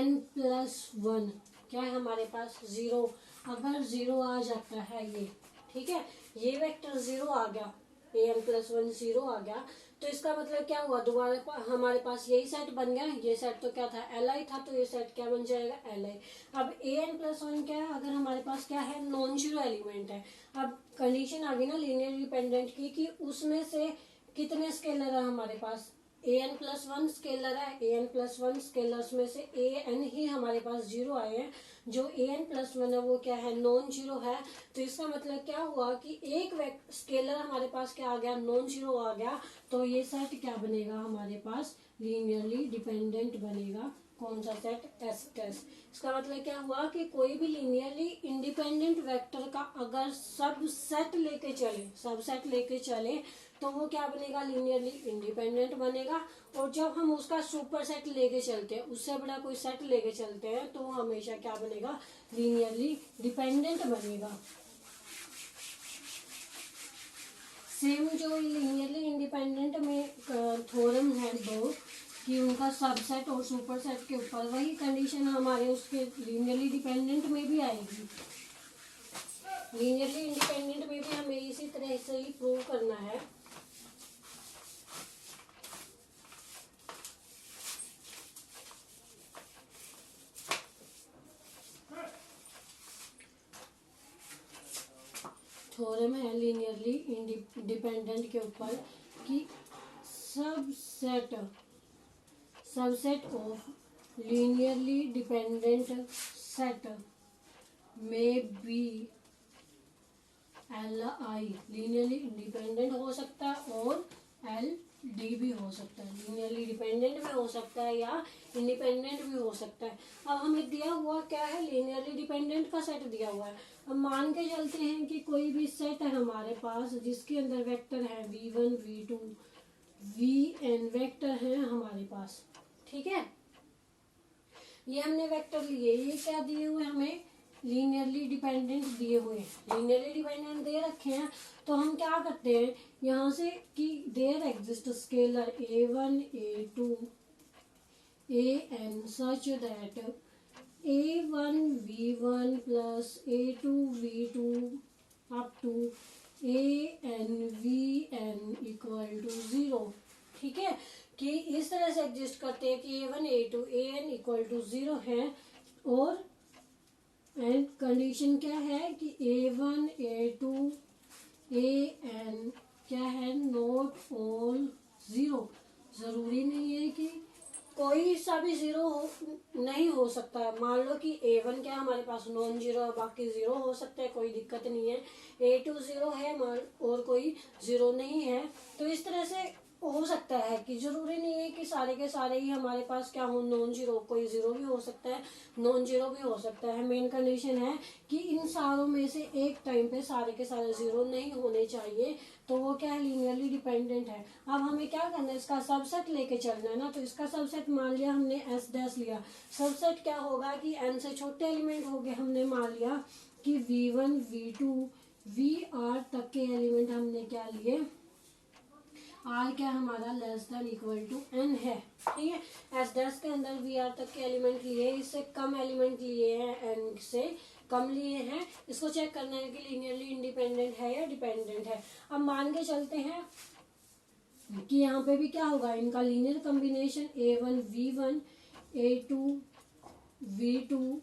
n+1 क्या है हमारे पास 0। अगर 0 आ जाता है ये, ठीक है, ये वेक्टर 0 आ गया, an+1 0 आ गया, तो इसका मतलब क्या हुआ, दोबारा हमारे पास यही सेट बन गया। ये सेट तो क्या था, Li था, तो ये सेट क्या बन जाएगा, Li। अब an+1 क्या है, अगर हमारे पास क्या है, नॉन जीरो एलिमेंट है। अब कंडीशन आ गई ना लीनियर डिपेंडेंट की, कि उसमें से कितने स्केलर है हमारे पास, an+1 स्केलर है, an+1 स्केलर्स में से an ही हमारे पास 0 आए हैं। जो an+1 है वो क्या है, नॉन जीरो है। तो इसका मतलब क्या हुआ कि एक स्केलर हमारे पास क्या आ गया, नॉन जीरो आ गया। तो ये सेट क्या बनेगा हमारे पास, लीनियरली डिपेंडेंट बनेगा। कौन सा सेट, एस टेस्ट। इसका मतलब क्या हुआ कि कोई भी लीनियरली इंडिपेंडेंट वेक्टर का अगर सब सेट लेके चले तो वो क्या बनेगा, लीनियरली इंडिपेंडेंट बनेगा। और जब हम उसका सुपर सेट लेके चलते हैं, उससे बड़ा कोई सेट लेके चलते हैं, तो वो हमेशा क्या बनेगा, लीनियरली डिपेंडेंट बनेगा। सेम जो लीनियरली इंडिपेंडेंट में थ्योरम है दो, कि उनका सबसेट और सुपर सेट के ऊपर, वही कंडीशन हमारे उसके लीनियरली डिपेंडेंट में भी आएगी। लीनियरली इंडिपेंडेंट में भी हमें इसी तरह से ही प्रूव करना है। थ्योरम है लीनियरली इंडिपेंडेंट के ऊपर कि subset of linearly dependent set में बी Li लीनियरली इंडिपेंडेंट हो सकता है और LD भी हो सकता है। लीनियरली डिपेंडेंट भी हो सकता है या इंडिपेंडेंट भी हो सकता है। अब हमें दिया हुआ क्या है, लीनियरली डिपेंडेंट का सेट दिया हुआ है। अब मान के चलते हैं कि कोई भी सेट है हमारे पास जिसके अंदर वेक्टर है v1 v2 vn वेक्टर है हमारे पास, ठीक है। ये हमने वेक्टर लिए, ये क्या दिए हुए हमें, लीनियरली डिपेंडेंट दिए हुए हैं। लीनियरली डिपेंडेंट दे रखे हैं, तो हम क्या करते हैं यहाँ से कि there exist scalar a1 a2 an such that a1 v1 plus a2 v2 up to an vn equal to 0, ठीक है। कि इस तरह से एग्जिस्ट करते हैं कि a1 a2 an equal to 0 है। और एंड कंडीशन क्या है कि a1 a2 an क्या है, नॉट ऑल 0। जरूरी नहीं है कि कोई सा भी 0 नहीं हो सकता है। मान लो कि a1 क्या हमारे पास नॉन जीरो है, बाकी 0 हो सकता है, कोई दिक्कत नहीं है। a2 0 है और कोई 0 नहीं है। तो इस तरह से हो सकता है कि जरूरी नहीं है कि सारे के सारे ही हमारे पास क्या हो, नॉन जीरो। कोई 0 भी हो सकता है, नॉन जीरो भी हो सकता है। मेन कंडीशन है कि इन सारों में से एक टाइम पे सारे के सारे 0 नहीं होने चाहिए, तो वो क्या है, लीनियरली डिपेंडेंट है। अब हमें क्या करना है, इसका सबसेट लेके चलना है ना। तो इसका सबसेट मान लिया हमने S डैश लिया। सबसेट क्या होगा कि n से छोटे एलिमेंट हो गए। हमने मान लिया कि v1 v2 vr तक के एलिमेंट हमने क्या लिए, r क्या हमारा less than equal to n है, ठीक है। S डैश के अंदर vr तक के एलिमेंट लिए, इससे कम एलिमेंट लिए हैं, n से कम लिए हैं। इसको चेक करना है कि लीनियरली इंडिपेंडेंट है या डिपेंडेंट है। अब मान के चलते हैं कि यहाँ पे भी क्या होगा, इनका linear combination a1 v1 a2 v2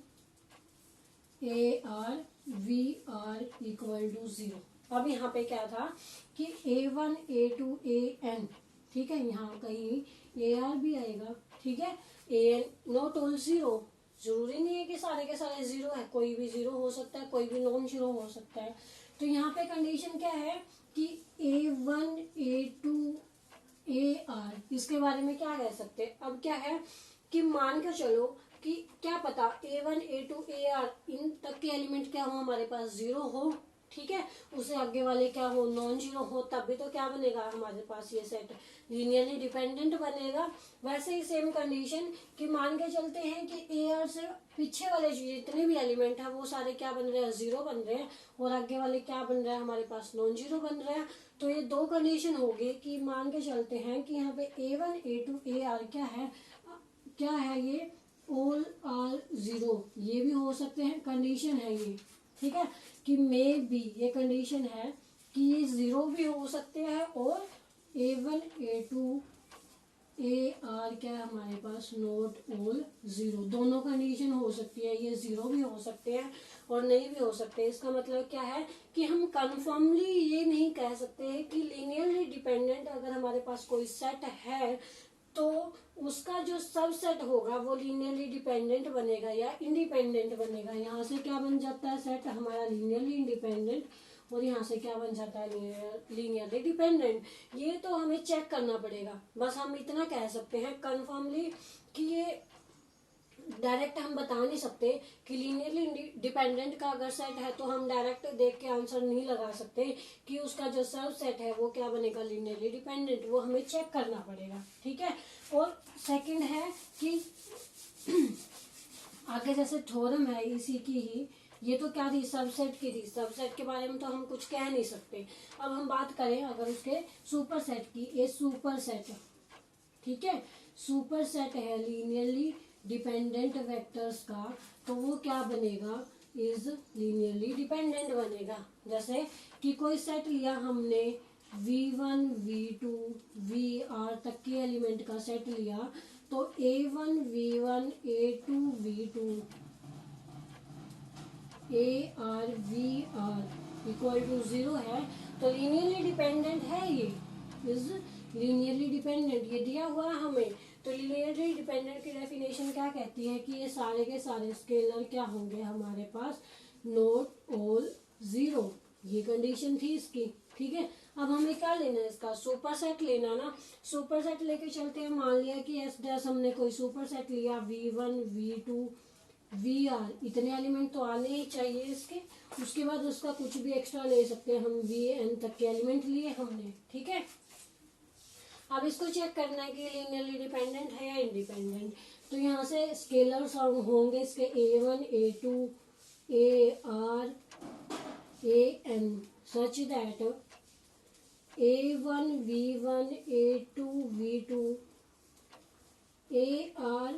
ar vr equal to 0। अब यहाँ पे क्या था कि a1 a2 an, ठीक है, यहाँ कहीं ar भी आएगा, ठीक है। an नॉट ऑल 0, जरूरी नहीं है कि सारे के सारे 0 है, कोई भी 0 हो सकता है, कोई भी नॉन 0 हो सकता है। तो यहाँ पे कंडीशन क्या है कि a1 a2 ar, इसके बारे में क्या कह सकते हैं। अब क्या है कि मान के चलो कि क्या पता a1 a2 ar इन तक के एलिमेंट क्या हो, हमारे पास 0 हो, ठीक है। उससे आगे वाले क्या हो, नॉन जीरो हो, तब भी तो क्या बनेगा हमारे पास, ये सेट लीनियरली डिपेंडेंट बनेगा। वैसे ही सेम कंडीशन कि मान के चलते हैं कि ar से पीछे वाले जितने भी एलिमेंट है वो सारे क्या बन रहे हैं, 0 बन रहे हैं, और आगे वाले क्या बन रहे हैं हमारे पास, नॉन जीरो बन रहे हैं। तो ये दो कंडीशन होगी कि मान के चलते हैं कि यहाँ पे a1 a2 ar क्या है ये ऑल 0, ये भी हो सकते हैं, कंडीशन है ये, ठीक है, कि मे बी, ये कंडीशन है कि ये 0 भी हो सकते हैं और A1 A2 AR क्या है हमारे पास, नॉट ऑल 0, दोनों कंडीशन हो सकती है, ये 0 भी हो सकते हैं और नहीं भी हो सकते। इसका मतलब क्या है कि हम कन्फर्मली ये नहीं कह सकते कि लीनियरली डिपेंडेंट अगर हमारे पास कोई सेट है तो उसका जो सब सेट होगा वो लीनियरली डिपेंडेंट बनेगा या इंडिपेंडेंट बनेगा। यहाँ से क्या बन जाता है सेट हमारा लीनियरली इंडिपेंडेंट, और यहाँ से क्या बन जाता है लीनियरली डिपेंडेंट। ये तो हमें चेक करना पड़ेगा, बस हम इतना कह सकते हैं कन्फर्मली कि ये डायरेक्ट हम बता नहीं सकते कि लीनियरली डिपेंडेंट का अगर सेट है तो हम डायरेक्ट देख के आंसर नहीं लगा सकते कि उसका जो सब सेट है वो क्या बनेगा, लीनियरली डिपेंडेंट, वो हमें चेक करना पड़ेगा, ठीक है। और सेकंड है कि आगे जैसे थ्योरम है इसी की ही, ये तो क्या थी, सबसेट की थी, सबसेट के बारे में तो हम कुछ कह नहीं सकते। अब हम बात करें अगर उसके सुपर सेट की, ये सुपर सेट, ठीक है, सुपर सेट है लीनियरली डिपेंडेंट वेक्टर्स का, तो वो क्या बनेगा, इज लीनियरली डिपेंडेंट बनेगा। जैसे कि कोई सेट लिया हमने V1 V2 VR तक के एलिमेंट का सेट लिया, तो A1 V1 A2 V2 AR VR equal to 0 है, तो लीनियरली डिपेंडेंट है, ये इज लीनियरली डिपेंडेंट, ये दिया हुआ है हमें। तो लीनियरली डिपेंडेंट की डेफिनेशन क्या कहती है कि ये सारे के सारे स्केलर क्या होंगे हमारे पास, नॉट ऑल 0, ये कंडीशन थी इसकी, ठीक है। अब हमें क्या लेना है, इसका सुपर सेट लेना ना, सुपर सेट लेके चलते हैं। मान लिया कि एस डैश हमने कोई सुपर सेट लिया V1 V2 VR, इतने एलिमेंट तो आने ही चाहिए इसके, उसके बाद उसका कुछ भी एक्स्ट्रा ले सकते हैं हम, VN तक के एलिमेंट लिए हमने, ठीक है। अब इसको चेक करना है कि लीनियरली डिपेंडेंट है या इंडिपेंडेंट। तो यहाँ से स्केलर्स होंगे इसके A1 A2 AR AN such that A1 V1 A2 V2 AR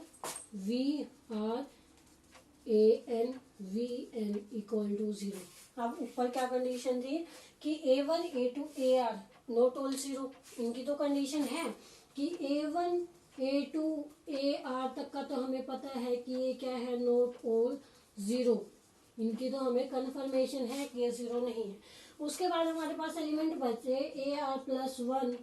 VR AN VN equal to 0। अब ऊपर क्या कंडीशन थी कि A1 A2 AR not all 0, इनकी तो कंडीशन है कि A1 A2 AR तक का तो हमें पता है कि ये क्या है, नॉट ऑल 0, इनकी तो हमें कंफर्मेशन है कि ये 0 नहीं है। उसके बाद हमारे पास एलिमेंट बचे AR+1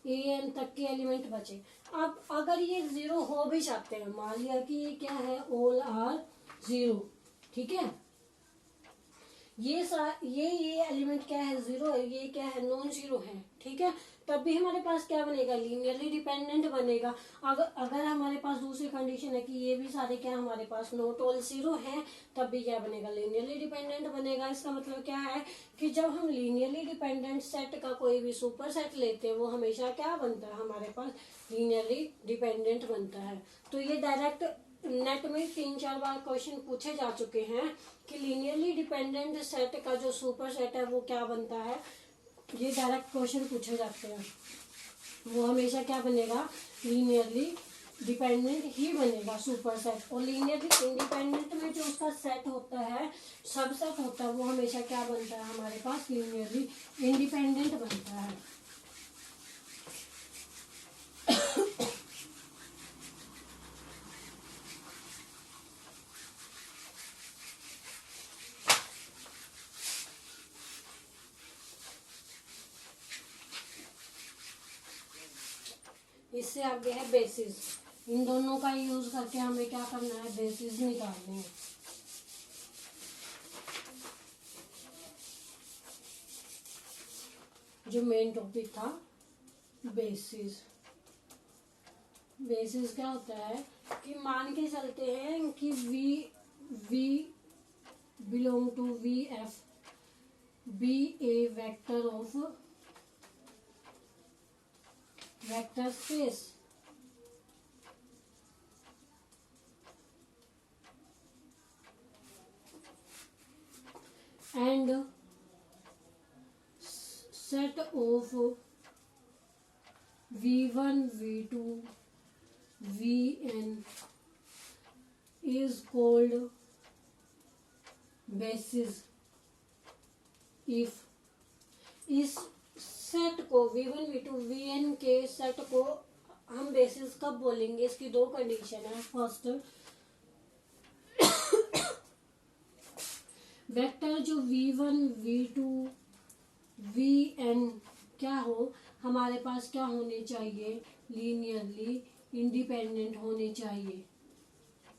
AN तक के एलिमेंट बचे। अब अगर ये 0 हो भी जाते हैं, मान लिया कि ये क्या है, ऑल आर 0, ठीक है, ये एलिमेंट क्या है, 0 है, ये क्या है, नॉन 0 है, ठीक है, तब भी हमारे पास क्या बनेगा, लीनियरली डिपेंडेंट बनेगा। अगर हमारे पास दूसरी कंडीशन है कि ये भी सारे क्या हमारे पास नॉट ऑल 0 है, तब भी क्या बनेगा, लीनियरली डिपेंडेंट बनेगा। इसका मतलब क्या है कि जब हम लीनियरली डिपेंडेंट सेट का कोई भी सुपर सेट लेते हैं वो हमेशा क्या बनता है, हमारे पास लीनियरली डिपेंडेंट बनता है। तो ये डायरेक्ट नेट में 3-4 बार क्वेश्चन पूछे जा चुके हैं कि लीनियरली डिपेंडेंट सेट का जो सुपर सेट है वो क्या बनता है, ये डायरेक्ट क्वेश्चन पूछे जाते हैं। वो हमेशा क्या बनेगा, लीनियरली डिपेंडेंट ही बनेगा सुपर सेट। और लीनियरली इंडिपेंडेंट में जो उसका सेट होता है, सब सेट होता है, वो हमेशा क्या बनता है हमारे पास, लीनियरली इंडिपेंडेंट बनता है। इससे आगे है बेसिस, इन दोनों का यूज करके हमें क्या करना है, बेसिस निकालनी है। जो मेन टॉपिक था बेसिस, बेसिस क्या होता है कि मान के चलते हैं कि V belong to VF be a vector of vector space, and set of V1 V2 Vn is called basis if इस सेट को V1 V2 Vn के सेट को हम बेसिस कब बोलेंगे, इसकी दो कंडीशन है। फर्स्ट, वेक्टर जो V1 V2 Vn क्या हो, हमारे पास क्या होने चाहिए, लीनियरली इंडिपेंडेंट होने चाहिए।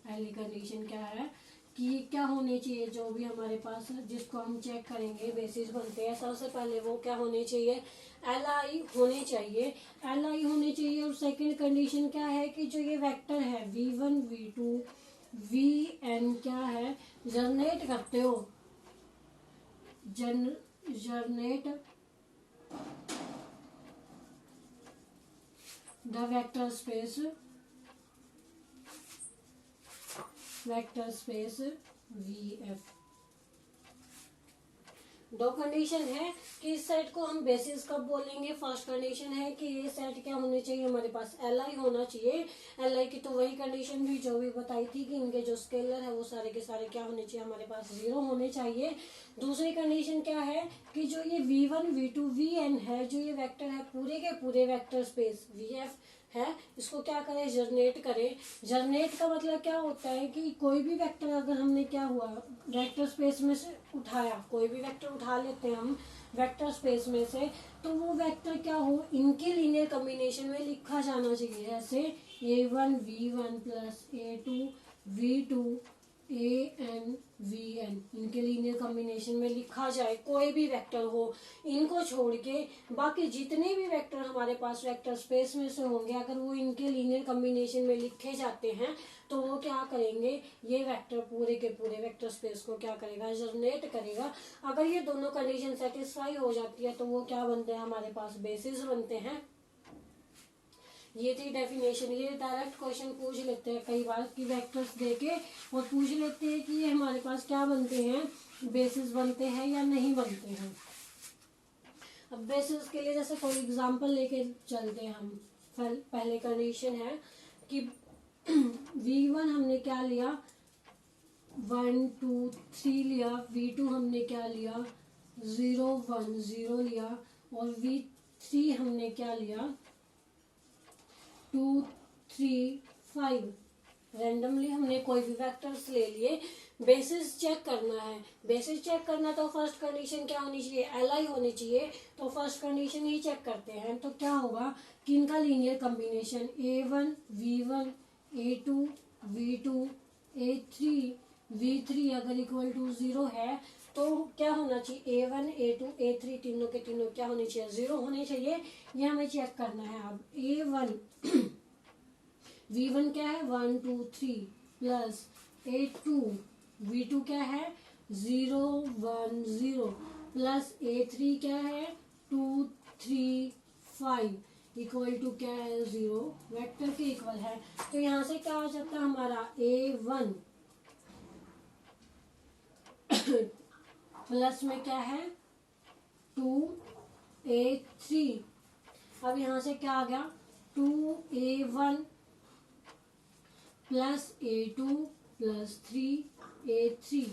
पहली कंडीशन क्या है कि क्या होने चाहिए, जो भी हमारे पास जिसको हम चेक करेंगे बेसिस बनते हैं, सबसे पहले वो क्या होने चाहिए, Li होने चाहिए, Li होने चाहिए। और सेकंड कंडीशन क्या है कि जो ये वेक्टर है V1 V2 Vn क्या है, जनरेट करते हो, generate the vector space VF। दो कंडीशन है कि इस सेट को हम बेसिस कब बोलेंगे। फर्स्ट कंडीशन है कि ये सेट क्या होने चाहिए, हमारे पास Li होना चाहिए। Li की तो वही कंडीशन भी जो भी बताई थी कि इनके जो स्केलर है वो सारे के सारे क्या होने चाहिए, हमारे पास 0 होने चाहिए। दूसरी कंडीशन क्या है कि जो ये V1 V2 Vn है, जो ये वेक्टर है पूरे के पूरे वेक्टर स्पेस VF है, इसको क्या करें, जर्नेट करें। जर्नेट का मतलब क्या होता है कि कोई भी वेक्टर अगर हमने क्या हुआ वेक्टर स्पेस में से उठाया, कोई भी वेक्टर उठा लेते हैं हम वेक्टर स्पेस में से, तो वो वेक्टर क्या हो, इनके लीनियर कॉम्बिनेशन में लिखा जाना चाहिए। जैसे A1 V1 plus A2 V2 An Vn, इनके लीनियर कॉम्बिनेशन में लिखा जाए, कोई भी वेक्टर हो, इनको छोड़ के बाकी जितने भी वेक्टर हमारे पास वेक्टर स्पेस में से होंगे, अगर वो इनके लीनियर कॉम्बिनेशन में लिखे जाते हैं तो वो क्या करेंगे, ये वेक्टर पूरे के पूरे वेक्टर स्पेस को क्या करेगा, जनरेट करेगा। अगर ये दोनों कंडीशन सेटिस्फाई हो जाती है तो वो क्या बनते हैं, हमारे पास बेसिस बनते हैं। ये थी डेफिनेशन। ये डायरेक्ट क्वेश्चन पूछ लेते हैं कई बार कि वेक्टर्स देके और पूछ लेते हैं कि ये हमारे पास क्या बनते हैं, बेसिस बनते हैं या नहीं बनते हैं। अब बेसिस के लिए जैसे कोई एग्जांपल लेके चलते हैं हम। पहले कंडीशन है कि V1 हमने क्या लिया, 1 2 3 लिया, V2 हमने क्या लिया, 0 1 0 लिया, और V3 हमने क्या लिया, 2 3 5। रैंडमली हमने कोई भी वेक्टर्स ले लिए। बेसिस चेक करना है, बेसिस चेक करना तो फर्स्ट कंडीशन क्या होनी चाहिए, Li होनी चाहिए। तो फर्स्ट कंडीशन ही चेक करते हैं, तो क्या होगा कि इनका linear combination A1 V1 A2 V2 A3 V3 अगर इक्वल टू 0 है तो क्या होना चाहिए, A1 A2 A3 तीनों के तीनों क्या होने चाहिए, 0 होने चाहिए। ये हमें चेक करना है। अब A1 V1 क्या है, 1 2 3 प्लस A2 V2 क्या है, 0 1 0 प्लस A3 क्या है, 2 3 5 इक्वल टू क्या है, 0, वेक्टर के इक्वल है। तो यहाँ से क्या आ जाता है हमारा A1 प्लस में क्या है 2 A3। अब यहाँ से क्या आ गया 2A1 plus A2 plus 3A3,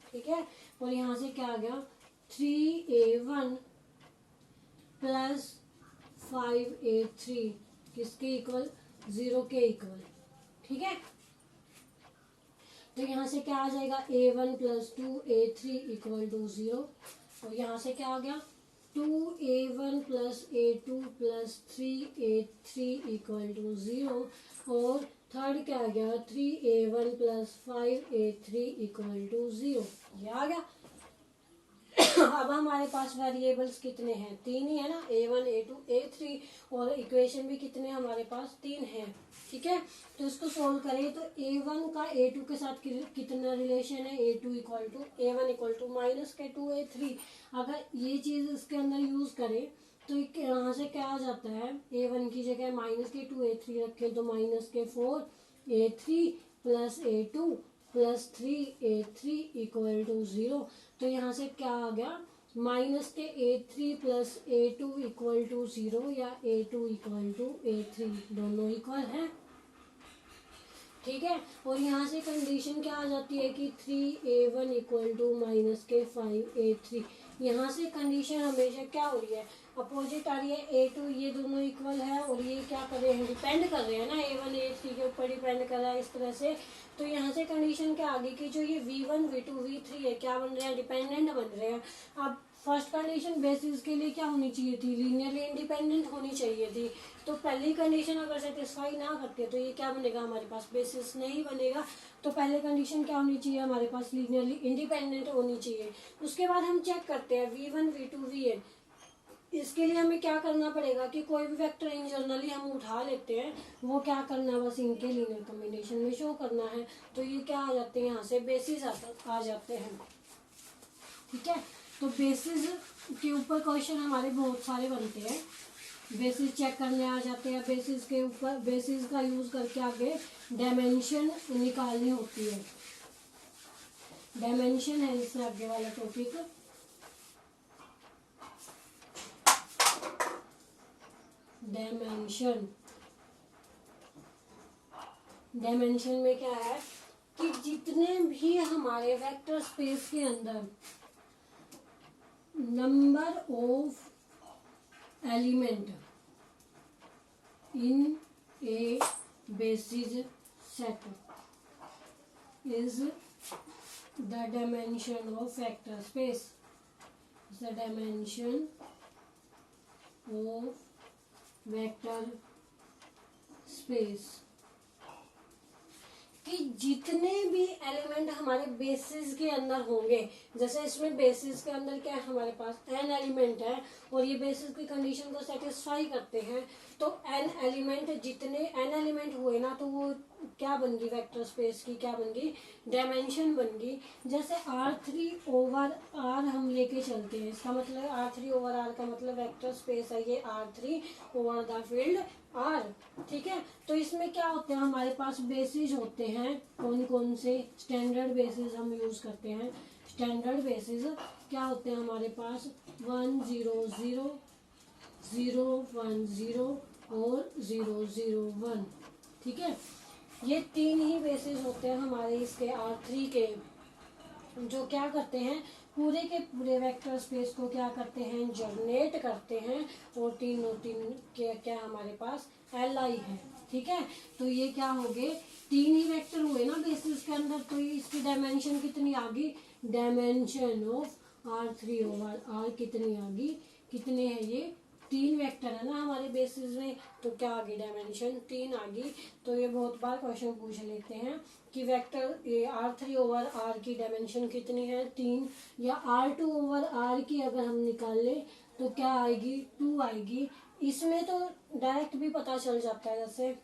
ठीक है। और यहाँ से क्या आ गया 3A1 प्लस 5A3 किसके इक्वल, 0 के इक्वल, ठीक है। तो यहाँ से क्या आ जाएगा A1 plus 2A3 equal to 0। और यहाँ से क्या आ गया 2A1 plus A2 plus 3A3 equal to 0। और थर्ड क्या आ गया 3A1 plus 5A3 equal to 0, ये आ गया। अब हमारे पास वेरिएबल्स कितने हैं, 3 ही है ना, A1 A2 A3, और इक्वेशन भी कितने हमारे पास 3 हैं, ठीक है। तो इसको सोल्व करें तो A1 का A2 के साथ कितना रिलेशन है, A2 equal to A1 equal to minus k 2A3। अगर ये चीज इसके अंदर यूज करें तो यहाँ से क्या आ जाता है, A1 की जगह माइनस के 2A3 रखें तो माइनस के 4A3 plus A2 plus 3A3 equal to 0। तो यहाँ से क्या आ गया माइनस के A3 plus A2 equal to 0 या A2 इक्वल टू A3, दोनों इक्वल है। ठीक है। और यहाँ से कंडीशन क्या आ जाती है कि 3a1 इक्वल टू माइनस के 5a3। यहाँ से कंडीशन हमेशा क्या हो रही है, अपोजिट आ रही है। a2 ये दोनों इक्वल है और ये क्या कर रहे हैं, डिपेंड कर रहे हैं ना, a1 a3 के ऊपर डिपेंड कर रहा है इस तरह से। तो यहाँ से कंडीशन क्या आ गई कि जो ये v1 v2 v3 है क्या बन रहे हैं, डिपेंडेंट बन रहे हैं। अब फर्स्ट कंडीशन बेसिस के लिए क्या होनी चाहिए थी, लीनियरली इंडिपेंडेंट होनी चाहिए थी। तो पहली कंडीशन अगर सेटिस्फाई ना करती है तो ये क्या बनेगा, हमारे पास बेसिस नहीं बनेगा। तो पहले कंडीशन क्या होनी चाहिए, हमारे पास लीनियरली इंडिपेंडेंट होनी चाहिए। उसके बाद हम चेक करते हैं v1 v2 vn। इसके लिए हमें क्या करना पड़ेगा कि कोई भी वेक्टर इन जनरली हम उठा लेते हैं, वो क्या करना है, बस इनके लीनियर कॉम्बिनेशन में शो करना है। तो ये क्या आ जाते हैं, यहाँ से बेसिस आ जाते हैं। ठीक है, तो बेसिस के ऊपर क्वेश्चन हमारे बहुत सारे बनते हैं। बेसिस चेक करने आ जाते हैं, बेसिस के ऊपर बेसिस का यूज करके आगे डायमेंशन निकालनी होती है। डायमेंशन है इससे आगे वाला टॉपिक। डायमेंशन में क्या है कि जितने भी हमारे वेक्टर स्पेस के अंदर number of element in a basis set is the dimension of vector space. The dimension of vector space कि जितने भी एलिमेंट हमारे बेसिस के अंदर होंगे, जैसे इसमें बेसिस के अंदर क्या है, हमारे पास n एलिमेंट है और ये बेसिस की कंडीशन को सेटिस्फाई करते हैं। तो n एलिमेंट, जितने n एलिमेंट हुए ना, तो वो क्या बन गई, वेक्टर स्पेस की क्या बन गई, डायमेंशन बन गई। जैसे R3 ओवर R हम लेके चलते हैं, इसका मतलब R3 ओवर R का मतलब वेक्टर स्पेस है ये R3 over the field R। ठीक है, तो इसमें क्या होते हैं, हमारे पास बेसिस होते हैं, कौन कौन से स्टैंडर्ड बेसिस हम यूज करते हैं। स्टैंडर्ड बेसिस क्या होते हैं हमारे पास, 1 0 0 0 1 0 और 0 0 1। ठीक है, ये तीन ही बेसिस होते हैं हमारे इसके R3 के, जो क्या करते हैं, पूरे के पूरे वेक्टर स्पेस को क्या करते हैं, जनरेट करते हैं। और तीन के क्या हमारे पास Li है। ठीक है, तो ये क्या हो गए, तीन ही वेक्टर हुए ना बेसिस के अंदर, तो इसकी डायमेंशन कितनी आ गई, dimension of R3 over R कितनी आ गई, कितने हैं ये, तीन वेक्टर है ना हमारे बेसिस में, तो क्या आ गई, डायमेंशन 3 आ गई। तो ये बहुत बार क्वेश्चन पूछ लेते हैं कि वेक्टर ये R3 ओवर R की डायमेंशन कितनी है, 3, या R2 ओवर R की अगर हम निकाल ले तो क्या आएगी, 2 आएगी। इसमें तो डायरेक्ट भी पता चल जाता है, जैसे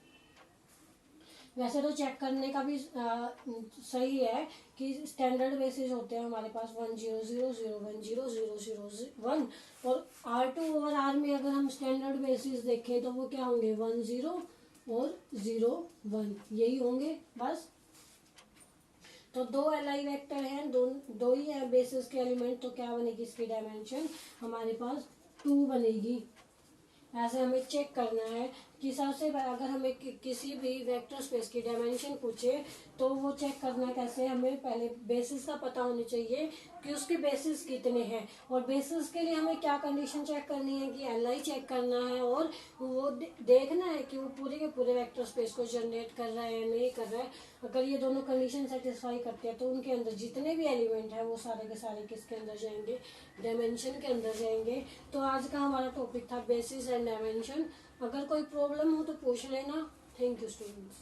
वैसे तो चेक करने का भी सही है कि स्टैंडर्ड बेसिस होते हैं हमारे पास 1 0 0 0 1 0 0 0 1। और R2 ओवर R में अगर हम स्टैंडर्ड बेसिस देखें तो वो क्या होंगे, 1 0 और 0 1, यही होंगे बस। तो दो Li वेक्टर हैं, दो ही है बेसिस के एलिमेंट, तो क्या बनेगी इसकी डायमेंशन हमारे पास 2 बनेगी। ऐसे हमें चेक करना है कि सबसे अगर हमें किसी भी वेक्टर स्पेस की डायमेंशन पूछे तो वो चेक करना कैसे, हमें पहले बेसिस का पता होना चाहिए कि उसके बेसिस कितने हैं। और बेसिस के लिए हमें क्या कंडीशन चेक करनी है कि Li चेक करना है और वो देखना है कि वो पूरे के पूरे वेक्टर स्पेस को जनरेट कर रहा है या नहीं कर रहा है। अगर ये दोनों कंडीशन सेटिस्फाई करते हैं तो उनके अंदर जितने भी एलिमेंट हैं वो सारे के सारे किसके अंदर जाएंगे, डायमेंशन के अंदर जाएंगे। तो आज का हमारा टॉपिक था बेसिस एंड डायमेंशन। अगर कोई प्रॉब्लम हो तो पूछ लेना। Thank you students.